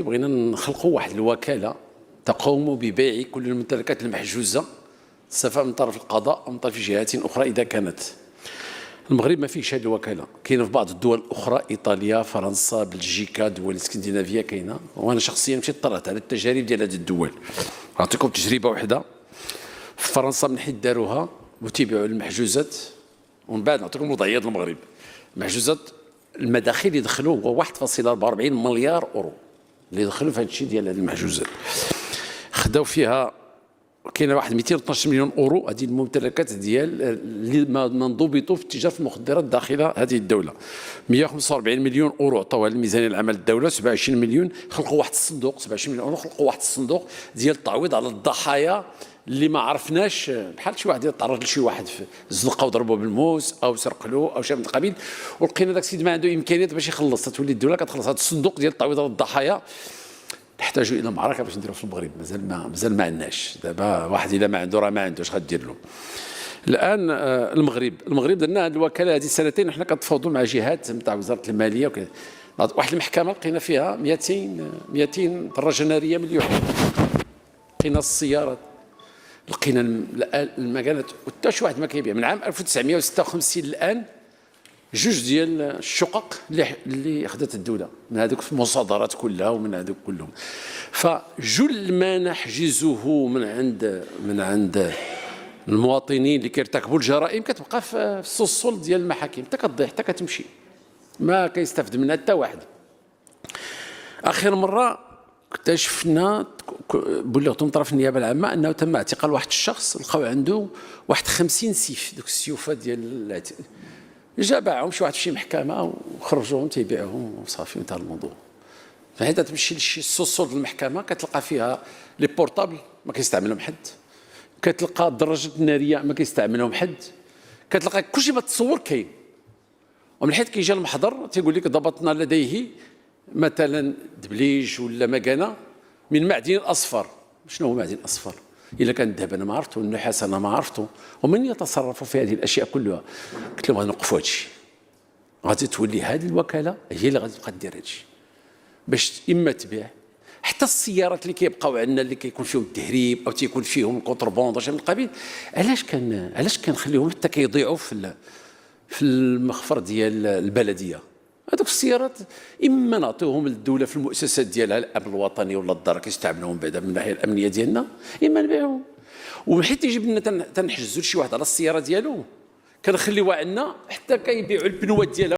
بغينا نخلقوا واحد الوكالة تقوم ببيع كل الممتلكات المحجوزة سواء من طرف القضاء أو من طرف جهات أخرى إذا كانت. المغرب ما فيهش هذه الوكالة، كاينه في بعض الدول الأخرى، إيطاليا، فرنسا، بلجيكا، دول الاسكندنافية كاينه، وأنا شخصيا مشيت طلعت على التجارب ديال هذه الدول. نعطيكم تجربة واحدة. في فرنسا من حيث داروها وتيبيعوا المحجوزات، ومن بعد نعطيكم وضعيات المغرب. المحجوزات المداخيل اللي دخلوا هو 1.44 مليار أورو اللي دخلوا في هذا الشيء ديال هذه المحجوزات. خداو فيها كاينه واحد 212 مليون اورو هذه الممتلكات ديال اللي ما انضبطوا في التجاره في المخدرات داخل هذه الدوله. 145 مليون اورو عطاوها للميزانيه العامه للدوله. 27 مليون خلقوا واحد الصندوق، 27 مليون اورو خلقوا واحد الصندوق ديال التعويض على الضحايا اللي ما عرفناش، بحال شي واحد تعرض لشي واحد في زنقه وضربوه بالموس او سرق له او شيء من القبيل، ولقينا داك السيد ما عنده امكانيات باش يخلص، تولي الدوله كتخلص هذا الصندوق ديال التعويض على الضحايا. نحتاجوا الى معركه باش نديروا في المغرب، مازال ما عندناش. دابا واحد الا ما عنده راه ما عندوش غدير له. الان المغرب درنا هذه الوكاله هذه سنتين، وحنا كنتفاوضوا مع جهات نتاع وزاره الماليه وكذا. واحد المحكمه لقينا فيها 200 دراجه ناريه مليون، لقينا السيارات، لقينا المكانات، وحتى شي واحد ما كيبيع. من عام 1956 الان جوج ديال الشقق اللي اخذت الدوله من هذوك المصادرات كلها ومن هذوك كلهم. فجل ما نحجزه من عند المواطنين اللي كيرتكبوا الجرائم كتبقى في السوسول ديال المحاكم، حتى كتضيع حتى كتمشي، ما كيستافد منها حتى واحد. اخر مره اكتشفنا بلغت من طرف النيابه العامه انه تم اعتقال واحد الشخص، لقاو عنده واحد 50 سيف، دوك السيوفات ديال جا باعهم شي واحد في شي محكمه وخرجوهم تيبيعهم وصافي انتهى الموضوع. فحيت تمشي لشي السوسول ديال المحكمه كتلقى فيها لي بورطابل ما كيستعملهم حد، كتلقى الدراجات الناريه ما كيستعملهم حد، كتلقى كلشي ما تصور كاين. ومن حيث كيجي المحضر تيقول لك ضبطنا لديه مثلا دبليج ولا مكانه من معدن الاصفر. شنو هو معدن الاصفر؟ الا كان الذهب انا ما عرفته، النحاس انا ما عرفته، ومن يتصرف في هذه الاشياء كلها؟ قلت لهم غنوقفوا هذا الشيء، غادي تولي هذه الوكاله هي اللي غادي تبقى دير هذا الشيء باش اما تبيع. حتى السيارات اللي كيبقاو عندنا اللي كيكون فيهم التهريب او تيكون فيهم الكونتربوند وشي من القبيل، علاش كنخليهم حتى كيضيعوا في المخفر ديال البلديه؟ هذوك السيارات اما نعطيوهم للدوله في المؤسسات ديالها، الامن الوطني ولا الدار كيستعملوهم بعدا من الناحيه الامنيه ديالنا، اما نبيعوهم. ومن حيث يجب لنا تنحجزوا لشي واحد على السياره ديالو كنخليوها عندنا حتى كيبيعوا البنوات ديالها.